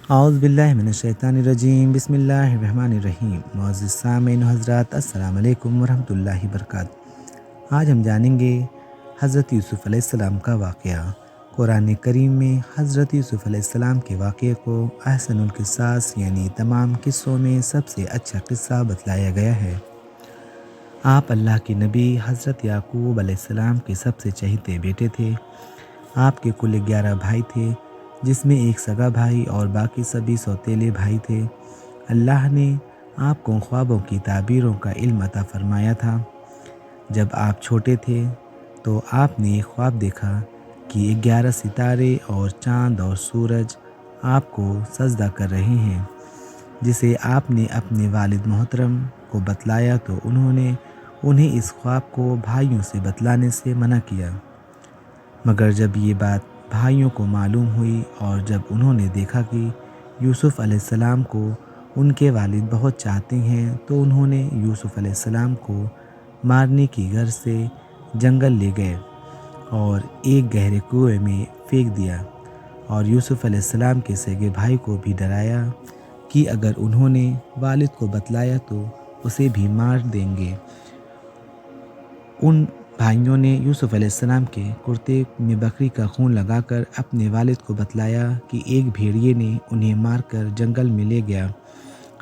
اعوذ باللہ من الشیطان الرجیم، بسم اللہ الرحمن الرحیم۔ معزز سامعین و حضرات، السلام علیکم ورحمۃ اللہ وبرکاتہ۔ آج ہم جانیں گے حضرت یوسف علیہ السلام کا واقعہ۔ قرآن کریم میں حضرت یوسف علیہ السلام کے واقعے کو احسن القصص یعنی تمام قصوں میں سب سے اچھا قصہ بتلایا گیا ہے۔ آپ اللہ کے نبی حضرت یعقوب علیہ السلام کے سب سے چہیتے بیٹے تھے۔ آپ کے کل 11 بھائی تھے، جس میں ایک سگا بھائی اور باقی سبھی سوتیلے بھائی تھے۔ اللہ نے آپ کو خوابوں کی تعبیروں کا علم عطا فرمایا تھا۔ جب آپ چھوٹے تھے تو آپ نے ایک خواب دیکھا کہ 11 ستارے اور چاند اور سورج آپ کو سجدہ کر رہے ہیں، جسے آپ نے اپنے والد محترم کو بتلایا تو انہوں نے انہیں اس خواب کو بھائیوں سے بتلانے سے منع کیا۔ مگر جب یہ بات بھائیوں کو معلوم ہوئی اور جب انہوں نے دیکھا کہ یوسف علیہ السلام کو ان کے والد بہت چاہتے ہیں تو انہوں نے یوسف علیہ السلام کو مارنے کی غرض سے جنگل لے گئے اور ایک گہرے کنویں میں پھینک دیا، اور یوسف علیہ السلام کے سگے بھائی کو بھی ڈرایا کہ اگر انہوں نے والد کو بتلایا تو اسے بھی مار دیں گے۔ ان بھائیوں نے یوسف علیہ السلام کے کرتے میں بکری کا خون لگا کر اپنے والد کو بتلایا کہ ایک بھیڑیے نے انہیں مار کر جنگل میں لے گیا۔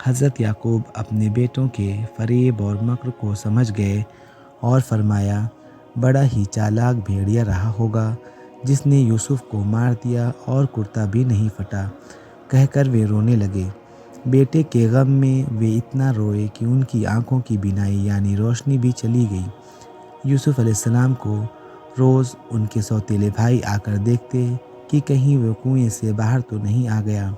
حضرت یعقوب اپنے بیٹوں کے فریب اور مکر کو سمجھ گئے اور فرمایا، بڑا ہی چالاک بھیڑیا رہا ہوگا جس نے یوسف کو مار دیا اور کرتا بھی نہیں پھٹا، کہہ کر وہ رونے لگے۔ بیٹے کے غم میں وہ اتنا روئے کہ ان کی آنکھوں کی بینائی یعنی روشنی بھی چلی گئی۔ یوسف علیہ السلام کو روز ان کے سوتیلے بھائی آ کر دیکھتے کہ کہیں وہ کنویں سے باہر تو نہیں آ گیا،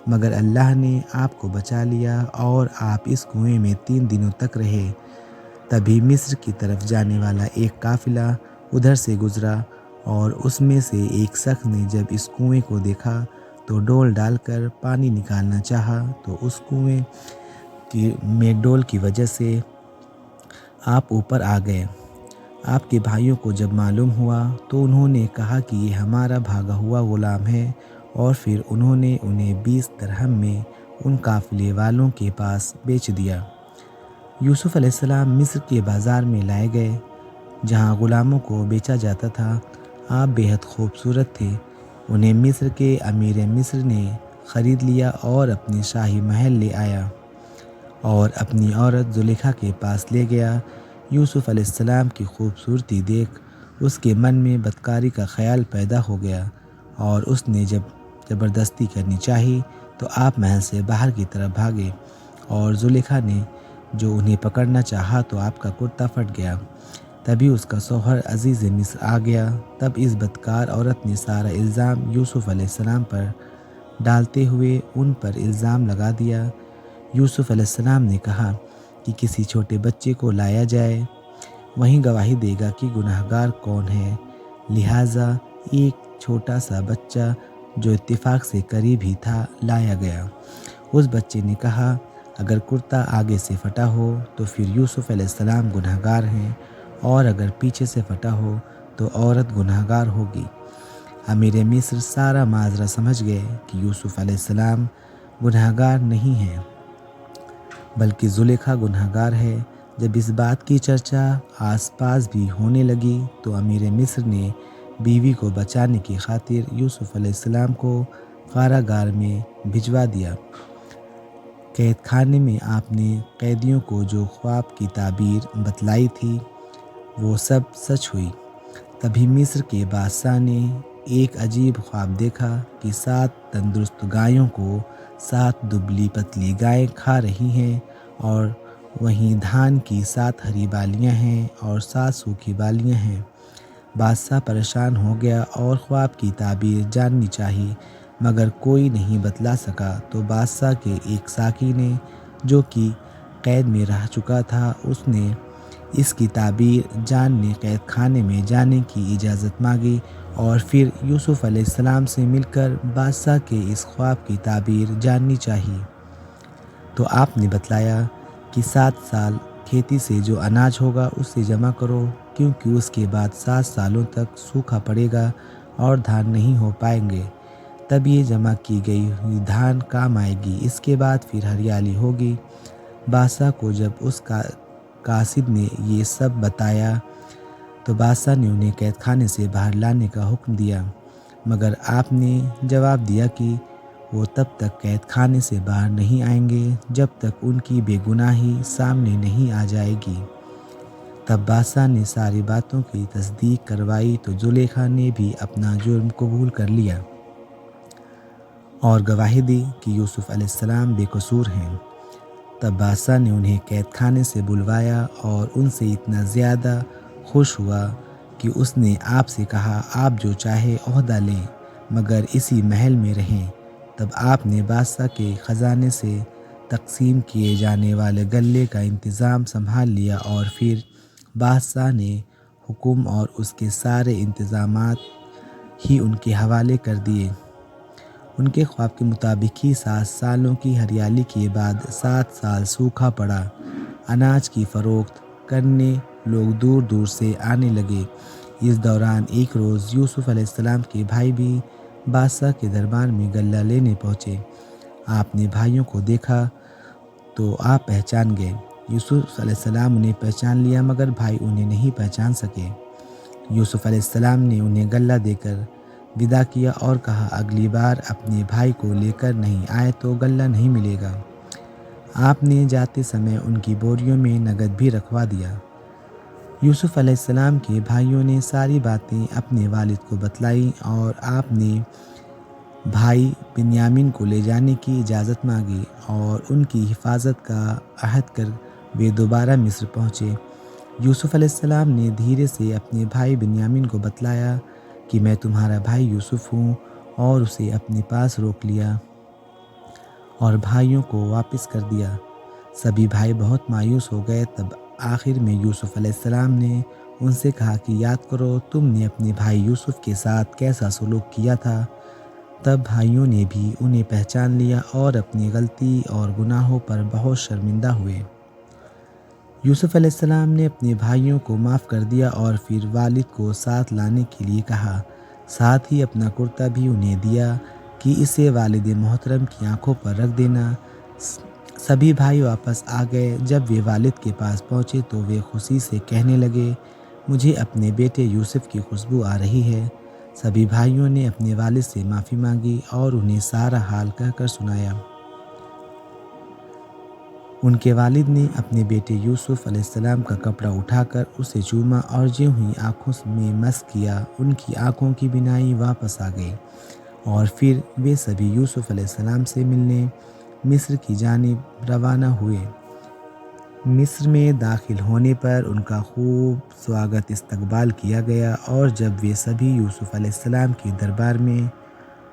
مگر اللہ نے آپ کو بچا لیا اور آپ اس کنویں میں 3 دنوں تک رہے۔ تبھی مصر کی طرف جانے والا ایک قافلہ ادھر سے گزرا اور اس میں سے ایک شخص نے جب اس کنویں کو دیکھا تو ڈول ڈال کر پانی نکالنا چاہا تو اس کنویں میں ڈول کی وجہ سے آپ اوپر آ گئے۔ آپ کے بھائیوں کو جب معلوم ہوا تو انہوں نے کہا کہ یہ ہمارا بھاگا ہوا غلام ہے، اور پھر انہوں نے انہیں 20 درہم میں ان قافلے والوں کے پاس بیچ دیا۔ یوسف علیہ السلام مصر کے بازار میں لائے گئے جہاں غلاموں کو بیچا جاتا تھا۔ آپ بے حد خوبصورت تھے۔ انہیں مصر کے امیر مصر نے خرید لیا اور اپنی شاہی محل لے آیا اور اپنی عورت زلیخا کے پاس لے گیا۔ یوسف علیہ السلام کی خوبصورتی دیکھ اس کے من میں بدکاری کا خیال پیدا ہو گیا، اور اس نے جب زبردستی کرنی چاہی تو آپ محل سے باہر کی طرف بھاگے، اور زلیخا نے جو انہیں پکڑنا چاہا تو آپ کا کرتا پھٹ گیا۔ تبھی اس کا شوہر عزیز مصر آ گیا۔ تب اس بدکار عورت نے سارا الزام یوسف علیہ السلام پر ڈالتے ہوئے ان پر الزام لگا دیا۔ یوسف علیہ السلام نے کہا کہ کسی چھوٹے بچے کو لایا جائے، وہیں گواہی دے گا کہ گناہ گار کون ہے، لہٰذا ایک چھوٹا سا بچہ جو اتفاق سے قریب ہی تھا لایا گیا۔ اس بچے نے کہا، اگر کرتا آگے سے پھٹا ہو تو پھر یوسف علیہ السلام گناہ گار ہیں، اور اگر پیچھے سے پھٹا ہو تو عورت گناہ گار ہوگی۔ امیر مصر سارا معاذرہ سمجھ گئے کہ یوسف علیہ السلام گناہ گار نہیں ہیں بلکہ زلیخا گناہ گار ہے۔ جب اس بات کی چرچا آس پاس بھی ہونے لگی تو امیر مصر نے بیوی کو بچانے کی خاطر یوسف علیہ السلام کو کاراگار میں بھجوا دیا۔ قید خانے میں آپ نے قیدیوں کو جو خواب کی تعبیر بتلائی تھی وہ سب سچ ہوئی۔ تبھی مصر کے بادشاہ نے ایک عجیب خواب دیکھا کہ 7 تندرست گایوں کو 7 دبلی پتلی گائیں کھا رہی ہیں، اور وہیں دھان کی 7 ہری بالیاں ہیں اور 7 سوکھی بالیاں ہیں۔ بادشاہ پریشان ہو گیا اور خواب کی تعبیر جاننی چاہی، مگر کوئی نہیں بتلا سکا۔ تو بادشاہ کے ایک ساقی نے جو کہ قید میں رہ چکا تھا، اس نے اس کی تعبیر جاننے قید خانے میں جانے کی اجازت مانگی، اور پھر یوسف علیہ السلام سے مل کر بادشاہ کے اس خواب کی تعبیر جاننی چاہی۔ تو آپ نے بتلایا کہ 7 سال کھیتی سے جو اناج ہوگا اسے جمع کرو، کیونکہ اس کے بعد 7 سالوں تک سوکھا پڑے گا اور دھان نہیں ہو پائیں گے۔ تب یہ جمع کی گئی ہوئی دھان کام آئے گی، اس کے بعد پھر ہریالی ہوگی۔ بادشاہ کو جب اس قاصد نے یہ سب بتایا تو بادشاہ نے انہیں قید خانے سے باہر لانے کا حکم دیا، مگر آپ نے جواب دیا کہ وہ تب تک قید خانے سے باہر نہیں آئیں گے جب تک ان کی بے گناہی سامنے نہیں آ جائے گی۔ تب بادشاہ نے ساری باتوں کی تصدیق کروائی تو زلیخا نے بھی اپنا جرم قبول کر لیا اور گواہی دی کہ یوسف علیہ السلام بے قصور ہیں۔ تب بادشاہ نے انہیں قید خانے سے بلوایا اور ان سے اتنا زیادہ خوش ہوا کہ اس نے آپ سے کہا، آپ جو چاہے عہدہ لیں مگر اسی محل میں رہیں۔ تب آپ نے بادشاہ کے خزانے سے تقسیم کیے جانے والے غلے کا انتظام سنبھال لیا اور پھر بادشاہ نے حکم اور اس کے سارے انتظامات ہی ان کے حوالے کر دیے۔ ان کے خواب کے مطابق ہی 7 سالوں کی ہریالی کے بعد 7 سال سوکھا پڑا۔ اناج کی فروخت کرنے لوگ دور دور سے آنے لگے۔ اس دوران ایک روز یوسف علیہ السلام کے بھائی بھی بادشاہ کے دربار میں غلہ لینے پہنچے۔ آپ نے بھائیوں کو دیکھا تو آپ پہچان گئے۔ یوسف علیہ السلام انہیں پہچان لیا مگر بھائی انہیں نہیں پہچان سکے۔ یوسف علیہ السلام نے انہیں غلہ دے کر ودا کیا اور کہا، اگلی بار اپنے بھائی کو لے کر نہیں آئے تو غلہ نہیں ملے گا۔ آپ نے جاتے سمے ان کی بوریوں میں نقد بھی رکھوا دیا۔ یوسف علیہ السلام کے بھائیوں نے ساری باتیں اپنے والد کو بتلائیں اور آپ نے بھائی بنیامین کو لے جانے کی اجازت مانگی اور ان کی حفاظت کا عہد کر وہ دوبارہ مصر پہنچے۔ یوسف علیہ السلام نے دھیرے سے اپنے بھائی بنیامین کو بتلایا کہ میں تمہارا بھائی یوسف ہوں، اور اسے اپنے پاس روک لیا اور بھائیوں کو واپس کر دیا۔ سبھی بھائی بہت مایوس ہو گئے۔ تب آخر میں یوسف علیہ السلام نے ان سے کہا کہ یاد کرو تم نے اپنے بھائی یوسف کے ساتھ کیسا سلوک کیا تھا۔ تب بھائیوں نے بھی انہیں پہچان لیا اور اپنی غلطی اور گناہوں پر بہت شرمندہ ہوئے۔ یوسف علیہ السلام نے اپنے بھائیوں کو معاف کر دیا اور پھر والد کو ساتھ لانے کے لیے کہا، ساتھ ہی اپنا کرتا بھی انہیں دیا کہ اسے والد محترم کی آنکھوں پر رکھ دینا۔ سبھی بھائی واپس آ گئے۔ جب وہ والد کے پاس پہنچے تو وہ خوشی سے کہنے لگے، مجھے اپنے بیٹے یوسف کی خوشبو آ رہی ہے۔ سبھی بھائیوں نے اپنے والد سے معافی مانگی اور انہیں سارا حال کہہ کر سنایا۔ ان کے والد نے اپنے بیٹے یوسف علیہ السلام کا کپڑا اٹھا کر اسے چوما اور جو ہی آنکھوں میں مس کیا ان کی آنکھوں کی بینائی واپس آ گئی، اور پھر وہ سبھی یوسف علیہ السلام سے ملنے مصر کی جانب روانہ ہوئے۔ مصر میں داخل ہونے پر ان کا خوب سواگت استقبال کیا گیا، اور جب وہ سبھی یوسف علیہ السلام کے دربار میں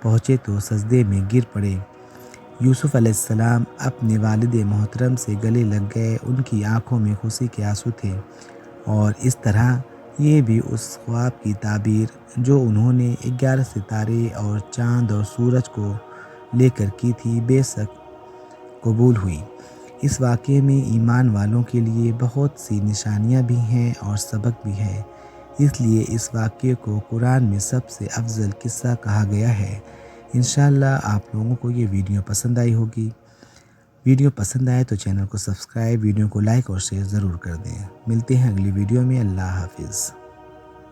پہنچے تو سجدے میں گر پڑے۔ یوسف علیہ السلام اپنے والد محترم سے گلے لگ گئے۔ ان کی آنکھوں میں خوشی کے آنسو تھے، اور اس طرح یہ بھی اس خواب کی تعبیر جو انہوں نے 11 ستارے اور چاند اور سورج کو لے کر کی تھی بے شک قبول ہوئی۔ اس واقعے میں ایمان والوں کے لیے بہت سی نشانیاں بھی ہیں اور سبق بھی ہے، اس لیے اس واقعے کو قرآن میں سب سے افضل قصہ کہا گیا ہے۔ انشاءاللہ آپ لوگوں کو یہ ویڈیو پسند آئی ہوگی۔ ویڈیو پسند آئے تو چینل کو سبسکرائب، ویڈیو کو لائک اور شیئر ضرور کر دیں۔ ملتے ہیں اگلی ویڈیو میں۔ اللہ حافظ۔